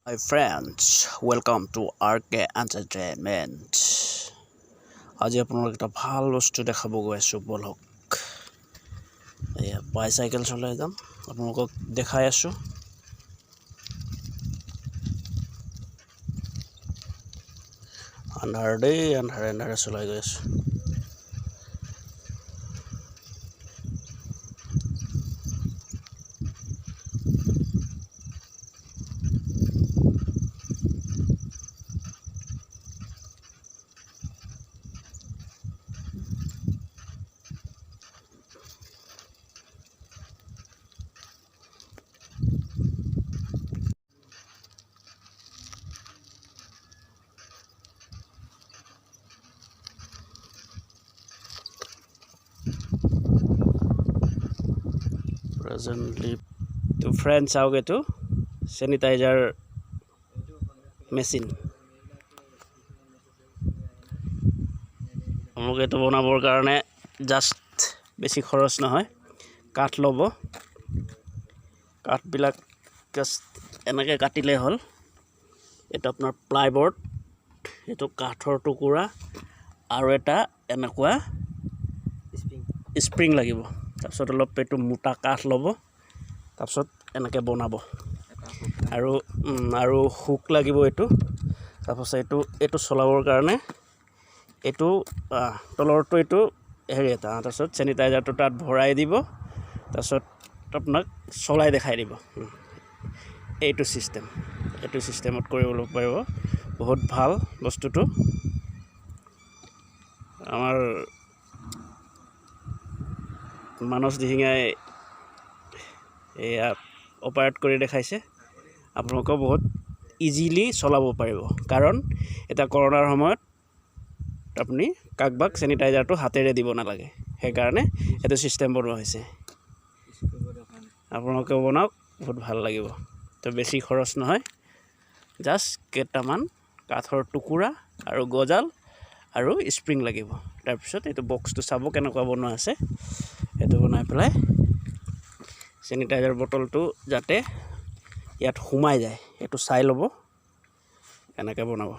Hi friends, welcome to RK Entertainment. আজি আপোনালোক এটা ভাল বস্তু দেখাব গৈ আছো বলক। এয়া বাইসাইকেল চলাই যাম আপোনালোকক দেখাই আছো। আন্ধাৰে চলাই গৈ আছো। Presently to friends आओगे तो Cenitizer Machine हम लोग तो बनाबर कारणे जस्ट बेसी खरच নহয় কাঠ লব কাঠ বিলাক জাস্ট এনেকে কাটিলে হল এটা আপোনাৰ প্লাইবোৰ্ড এটো কাঠৰ টুকুৰা আৰু এটা এনেকুৱা স্প্ৰিং লাগিব তাৰপিছত অলপ পেটো মোটা কাঠ লব তাৰপিছত এনেকে বনাব আৰু হুক লাগিব এটো তাৰপিছত এটো চলাবৰ কাৰণে এটো তলৰটো এটো হেৰি এটা তাৰপিছত স্যানিটাইজাৰটো তাত ভৰাই দিব তাৰপিছত আপোনাক চলাই দেখাই দিব এইটো সিস্টেমত কৰিবলৈ পাৰিব বহুত ভাল বস্তুটো আমাৰ মানস দিহিঙাই এয়া অপাৰেট কৰি দেখাইছে আপোনালোকে বহুত ইজিলি চলাব পাৰিব কাৰণ এটা কৰোনাৰ সময়ত আপুনি কাকবাক স্যানিটাইজাৰটো হাতেৰে দিব নালাগে সেই কাৰণে এটো সিস্টেম বনোৱা হৈছে আপোনালোকে বনাওক বহুত ভাল লাগিব তো বেছি খৰচ নহয় জাস্ট কেটামান কাঠৰ টুকুৰা আৰু গজাল আৰু স্প্ৰিং লাগিব তাৰপিছত এটো বক্সটো চাব কেনেকুৱা বনোৱা আছে এটো বনাই পেলাই স্যানিটাইজাৰ বটলটো যাতে ইয়াত সোমাই যায় এটো চাই লব এনেকৈ বনাব